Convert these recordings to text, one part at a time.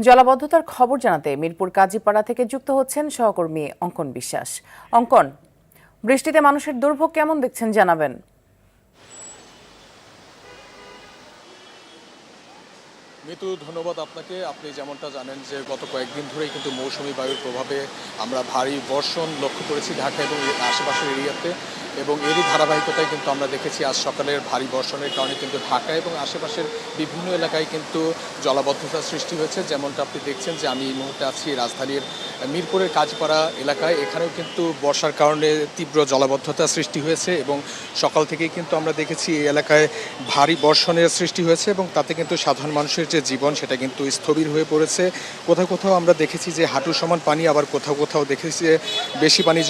জলাবদ্ধতার খবর জানাতে মিরপুর কাজীপাড়া থেকে যুক্ত হচ্ছেন সহকর্মী অঙ্কন বিশ্বাস। অঙ্কন, বৃষ্টিতে মানুষের দুর্ভোগ কেমন দেখছেন জানাবেন। মিতু, ধন্যবাদ আপনাকে। আপনি যেমনটা জানেন যে গত কয়েকদিন ধরেই কিন্তু মৌসুমী বায়ুর প্রভাবে আমরা ভারী বর্ষণ লক্ষ্য করেছি ঢাকা এবং আশেপাশের এরিয়াতে, এবং এরই ধারাবাহিকতায় কিন্তু আমরা দেখেছি আজ সকালের ভারী বর্ষণের কারণে কিন্তু ঢাকা এবং আশেপাশের বিভিন্ন এলাকায় কিন্তু জলাবদ্ধতার সৃষ্টি হয়েছে। যেমনটা আপনি দেখছেন যে আমি এই মুহূর্তে আছি রাজধানীর মিরপুরের কাজীপাড়া এলাকায়। এখানেও কিন্তু বর্ষার কারণে তীব্র জলাবদ্ধতার সৃষ্টি হয়েছে এবং সকাল থেকেই কিন্তু আমরা দেখেছি এই এলাকায় ভারী বর্ষণের সৃষ্টি হয়েছে এবং তাতে কিন্তু সাধারণ মানুষের যে জীবন সেটা কিন্তু স্থবির হয়ে পড়েছে। কোথাও কোথাও আমরা দেখেছি যে হাঁটু সমান পানি, আবার কোথাও কোথাও দেখেছি যে বেশি পানি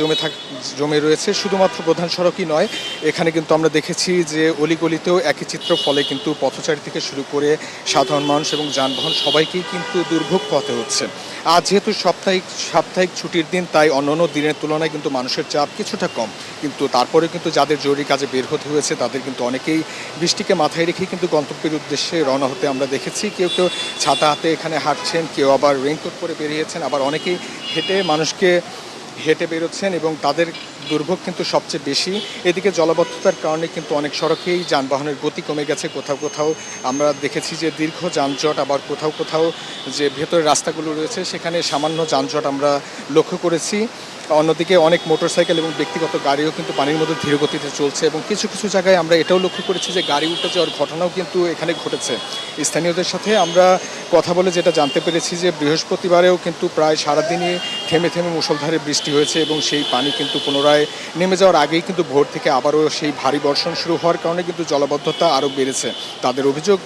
জমে রয়েছে। শুধুমাত্র প্রধান সড়কই নয়, এখানে কিন্তু আমরা দেখেছি যে অলিগলিতেও একই চিত্র। ফলে কিন্তু পথচারী থেকে শুরু করে সাধারণ মানুষ এবং যানবাহন সবাইকেই কিন্তু দুর্ভোগ পোহাতে হচ্ছে। আজ যেহেতু সাপ্তাহিক ছুটির দিন, তাই অন্যান্য দিনের তুলনায় কিন্তু মানুষের চাপ কিছুটা কম, কিন্তু তারপরে কিন্তু যাদের জরুরি কাজে বের হতে হয়েছে তাদের কিন্তু অনেকেই বৃষ্টিকে মাথায় রেখেই কিন্তু গন্তব্যের উদ্দেশ্যে রওনা হতে আমরা দেখেছি। কেউ কেউ ছাতা হাতে এখানে হাঁটছেন, কেউ আবার রেইনকোট পরে বেরিয়েছেন, আবার অনেকেই হেঁটে বেরোচ্ছেন এবং তাদের দুর্ভোগ কিন্তু সবচেয়ে বেশি। এদিকে জলাবদ্ধতার কারণে কিন্তু অনেক সড়কেই যানবাহনের গতি কমে গেছে। কোথাও কোথাও আমরা দেখেছি যে দীর্ঘ যানজট, আবার কোথাও কোথাও যে ভেতরের রাস্তাগুলো রয়েছে সেখানে সামান্য যানজট আমরা লক্ষ্য করেছি। অন্যদিকে অনেক মোটরসাইকেল এবং ব্যক্তিগত গাড়িও কিন্তু পানির মধ্যে ধীরগতিতে চলছে এবং কিছু কিছু জায়গায় আমরা এটাও লক্ষ্য করেছি যে গাড়ি উল্টে যাওয়ার ঘটনাও কিন্তু এখানে ঘটেছে। স্থানীয়দের সাথে আমরা কথা বলে যেটা জানতে পেরেছি যে বৃহস্পতিবারেও কিন্তু প্রায় সারাদিনই থেমে থেমে মুষলধারে বৃষ্টি হয়েছে এবং সেই পানি কিন্তু পুনরায় নেমে যাওয়ার আগেই কিন্তু ভোর থেকে আবারও সেই ভারী বর্ষণ শুরু হওয়ার কারণে কিন্তু জলাবদ্ধতা আরও বেড়েছে। তাদের অভিযোগ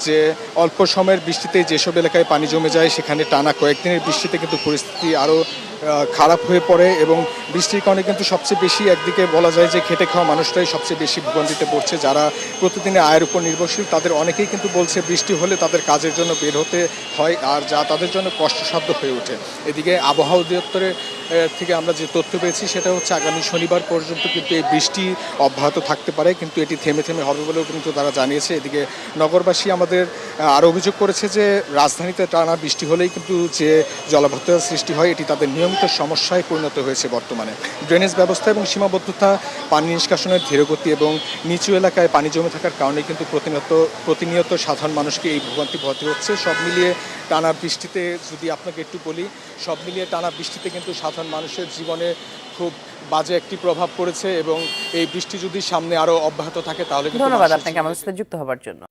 যে অল্প সময়ের বৃষ্টিতে যেসব এলাকায় পানি জমে যায় সেখানে টানা কয়েকদিনের বৃষ্টিতে কিন্তু পরিস্থিতি আরও খারাপ হয়ে পড়ে এবং বৃষ্টির কারণে কিন্তু সবচেয়ে বেশি একদিকে বলা যায় যে খেটে খাওয়া মানুষরাই সবচেয়ে বেশি ভোগান্তিতে পড়ছে। যারা প্রতিদিনের আয়ের উপর নির্ভরশীল তাদের অনেকেই কিন্তু বলছে বৃষ্টি হলে তাদের কাজের জন্য বের হতে হয়, আর যা তাদের জন্য কষ্টসাধ্য হয়ে ওঠে। এদিকে আবহাওয়া অধিদপ্তরের থেকে আমরা যে তথ্য পেয়েছি সেটা হচ্ছে আগামী শনিবার পর্যন্ত কিন্তু এই বৃষ্টি অব্যাহত থাকতে পারে, কিন্তু এটি থেমে থেমে হবে বলেও কিন্তু তারা জানিয়েছে। এদিকে নগরবাসী আমাদের আরও অভিযোগ করেছে যে রাজধানীতে টানা বৃষ্টি হলেই কিন্তু যে জলাবদ্ধতার সৃষ্টি হয় এটি তাদের নিয়মিত সমস্যায় পরিণত হয়েছে বর্তমানে। ড্রেনেজ ব্যবস্থা এবং সীমাবদ্ধতা, পানি নিষ্কাশনের ধীরগতি এবং নিচু এলাকায় পানি জমে থাকার কারণে কিন্তু প্রতিনিয়ত সাধারণ মানুষকে এই ভোগান্তি পোহাতে হচ্ছে। সব মিলিয়ে টানা বৃষ্টিতে, যদি আপনাকে একটু বলি, সব মিলিয়ে টানা বৃষ্টিতে কিন্তু সাধারণ মানুষের জীবনে খুব বাজে একটি প্রভাব পড়েছে এবং এই বৃষ্টি যদি সামনে আরও অব্যাহত থাকে তাহলে ধন্যবাদ আপনাকে আমাদের সাথে যুক্ত হবার জন্য।